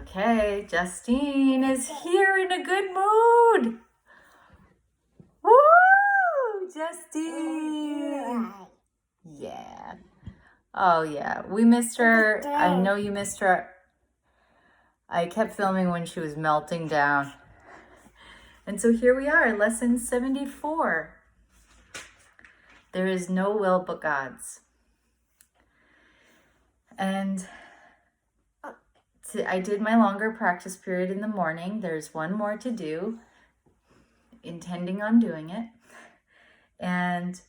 Okay, Justine is here in a good mood. Woo! Justine! Yeah. Oh, yeah. We missed her. I know you missed her. I kept filming when she was melting down. And so here we are, lesson 74. There is no will but God's. And I did my longer practice period in the morning. There's one more to do, intending on doing it. And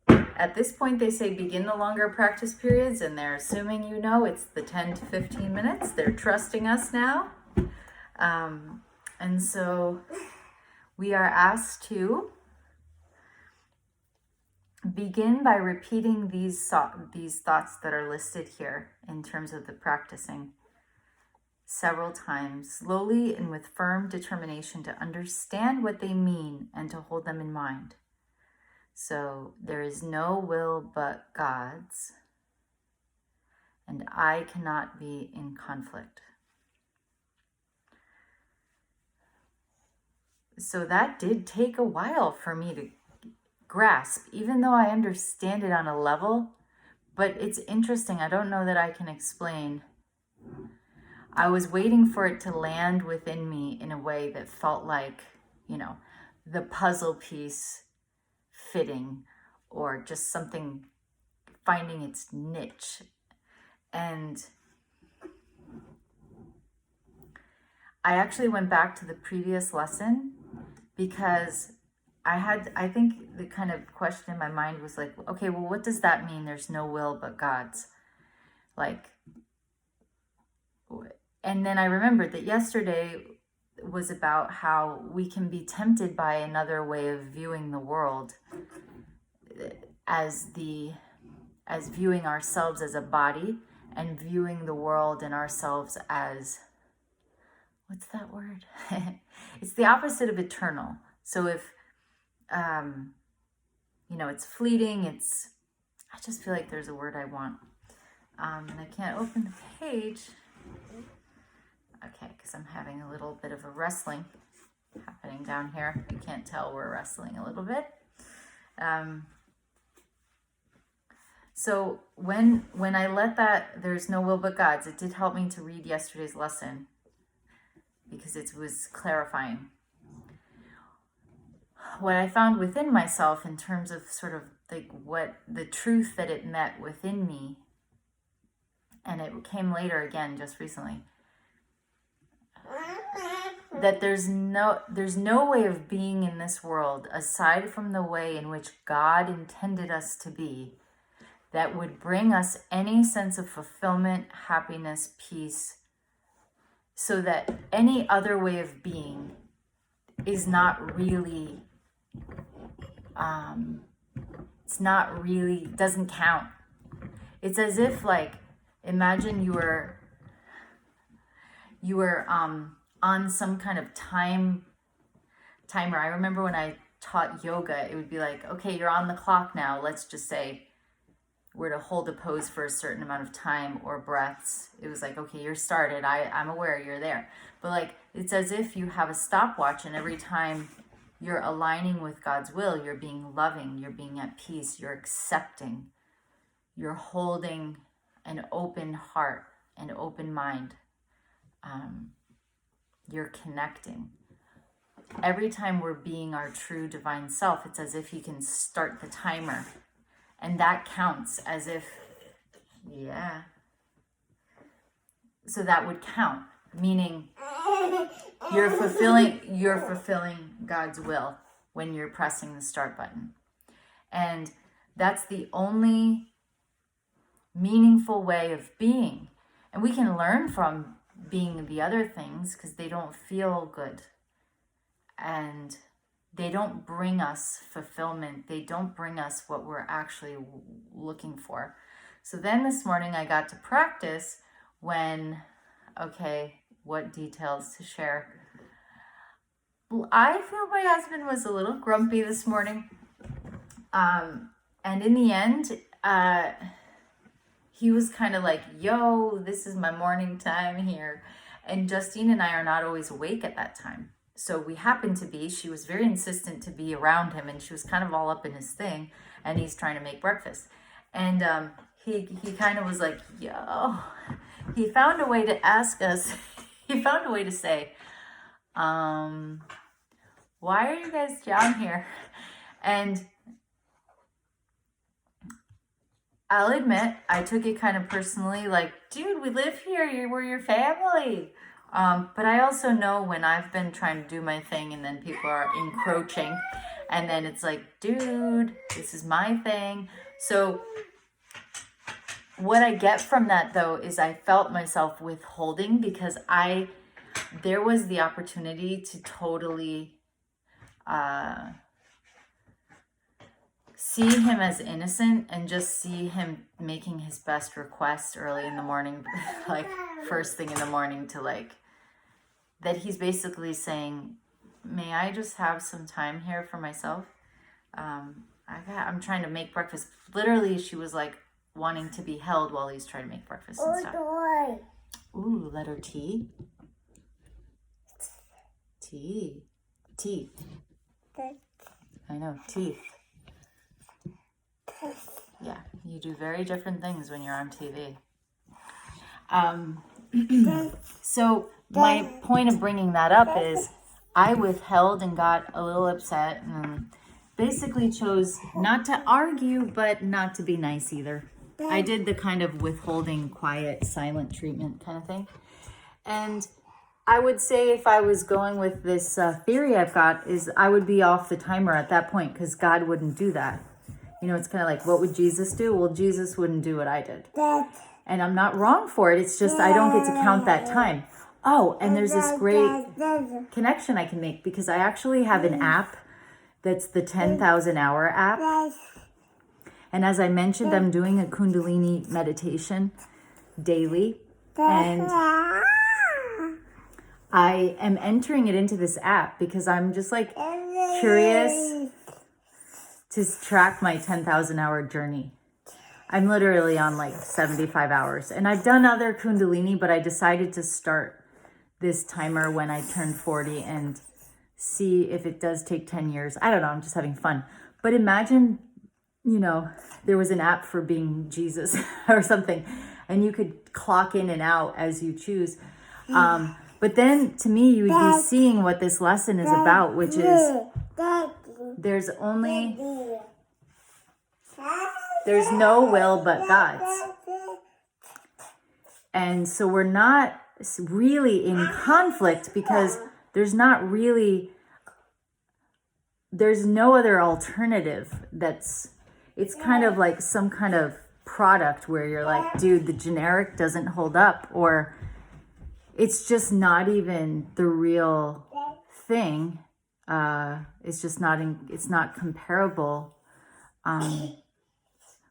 at this point, they say begin the longer practice periods, and they're assuming you know it's the 10 to 15 minutes. They're trusting us now. And so we are asked to begin by repeating these thoughts that are listed here in terms of the practicing several times, slowly and with firm determination to understand what they mean and to hold them in mind. So there is no will but God's, and I cannot be in conflict. So that did take a while for me to grasp, even though I understand it on a level, but it's interesting. I don't know that I can explain. I was waiting for it to land within me in a way that felt like, the puzzle piece fitting, or just something finding its niche. And I actually went back to the previous lesson because I think the kind of question in my mind was like, okay, well, what does that mean? There's no will but God's. And then I remembered that yesterday was about how we can be tempted by another way of viewing the world as viewing ourselves as a body and viewing the world and ourselves as, what's that word? It's the opposite of eternal. So if, it's fleeting, I just feel like there's a word I want. And I can't open the page. Okay, because I'm having a little bit of a wrestling happening down here. You can't tell we're wrestling a little bit. So when I let that, there's no will but God's, it did help me to read yesterday's lesson because it was clarifying. What I found within myself in terms of sort of what the truth that it met within me, and it came later again just recently, that there's no way of being in this world aside from the way in which God intended us to be that would bring us any sense of fulfillment, happiness, peace, so that any other way of being is not really, doesn't count. It's as if, imagine you were on some kind of timer. I remember when I taught yoga, it would be like, okay, you're on the clock now. Let's just say we're to hold a pose for a certain amount of time or breaths. It was like, okay, you're started. I'm aware you're there. But it's as if you have a stopwatch, and every time you're aligning with God's will, you're being loving, you're being at peace, you're accepting, you're holding an open heart, an open mind. You're connecting. Every time we're being our true divine self, it's as if you can start the timer. And that counts as if, so that would count, meaning you're fulfilling God's will when you're pressing the start button. And that's the only meaningful way of being. And we can learn from being the other things because they don't feel good. And they don't bring us fulfillment. They don't bring us what we're actually looking for. So then this morning I got to practice when, what details to share? I feel my husband was a little grumpy this morning. And in the end, he was kind of like, yo, this is my morning time here. And Justine and I are not always awake at that time. So we happened to be. She was very insistent to be around him, and she was kind of all up in his thing, and he's trying to make breakfast. And he kind of was like, yo, he found a way to ask us, he found a way to say, why are you guys down here? And I'll admit, I took it kind of personally, like, dude, we live here, we're your family. But I also know when I've been trying to do my thing and then people are encroaching, and then it's like, dude, this is my thing. So what I get from that, though, is I felt myself withholding because there was the opportunity to totally see him as innocent and just see him making his best request early in the morning, like first thing in the morning, to like, that he's basically saying, may I just have some time here for myself? I'm trying to make breakfast. Literally, she was like wanting to be held while he's trying to make breakfast and stuff. Ooh, letter T. T. Teeth. I know, teeth. Yeah, you do very different things when you're on TV. So my point of bringing that up is I withheld and got a little upset and basically chose not to argue, but not to be nice either. I did the kind of withholding, quiet, silent treatment kind of thing. And I would say if I was going with this theory I've got is I would be off the timer at that point because God wouldn't do that. You know, it's kind of like, what would Jesus do? Well, Jesus wouldn't do what I did. And I'm not wrong for it. It's just I don't get to count that time. Oh, and there's this great connection I can make because I actually have an app that's the 10,000 hour app. And as I mentioned, I'm doing a Kundalini meditation daily. And I am entering it into this app because I'm just like curious to track my 10,000 hour journey. I'm literally on like 75 hours and I've done other Kundalini, but I decided to start this timer when I turned 40 and see if it does take 10 years. I don't know. I'm just having fun. But imagine, you know, there was an app for being Jesus or something and you could clock in and out as you choose. But then to me, you would be seeing what this lesson is about, which is there's no will but God's. And so we're not really in conflict because there's no other alternative it's kind of like some kind of product where you're like, dude, the generic doesn't hold up, or it's just not even the real thing. It's not comparable.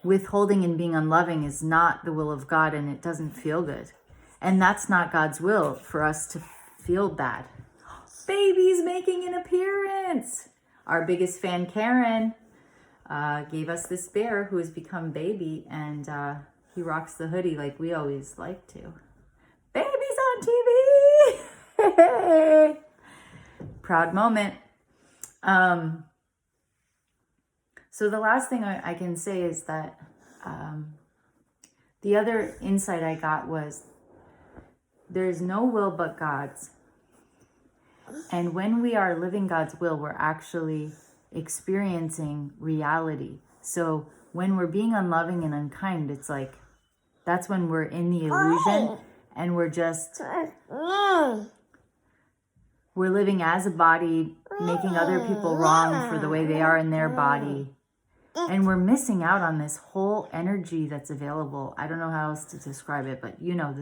Withholding and being unloving is not the will of God, and it doesn't feel good. And that's not God's will for us to feel bad. Baby's making an appearance. Our biggest fan, Karen, gave us this bear who has become baby, and he rocks the hoodie like we always like to. Baby's on TV! Proud moment. So the last thing I can say is that the other insight I got was there's no will but God's. And when we are living God's will, we're actually experiencing reality. So when we're being unloving and unkind, it's like, that's when we're in the illusion and we're living as a body, making other people wrong for the way they are in their body. And we're missing out on this whole energy that's available. I don't know how else to describe it, but you know,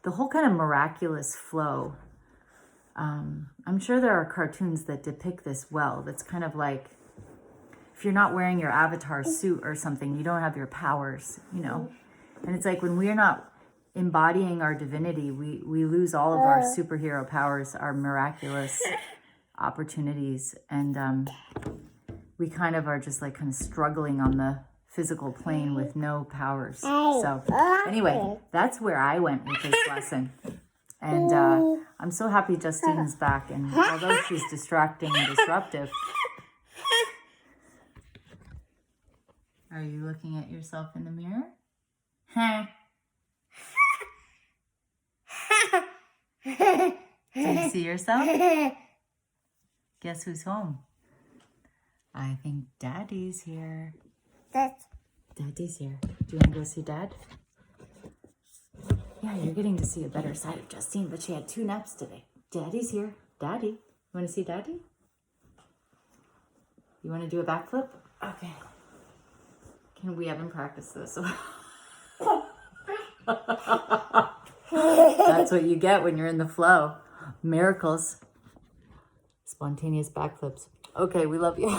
the whole kind of miraculous flow. I'm sure there are cartoons that depict this well. That's kind of like, if you're not wearing your avatar suit or something, you don't have your powers, you know? And it's like when we're not embodying our divinity, we lose all of our superhero powers, our miraculous opportunities. And we kind of are just like kind of struggling on the physical plane with no powers. So anyway, that's where I went with this lesson. And I'm so happy Justine's back. And although she's distracting and disruptive, are you looking at yourself in the mirror? Huh? Do you see yourself? Guess who's home? I think Daddy's here. Daddy's here. Do you want to go see Dad? Yeah, you're getting to see a better side of Justine, but she had 2 naps today. Daddy's here. Daddy. You want to see Daddy? You want to do a backflip? Okay. We haven't practiced this. That's what you get when you're in the flow. Miracles. Spontaneous backflips. Okay, we love you.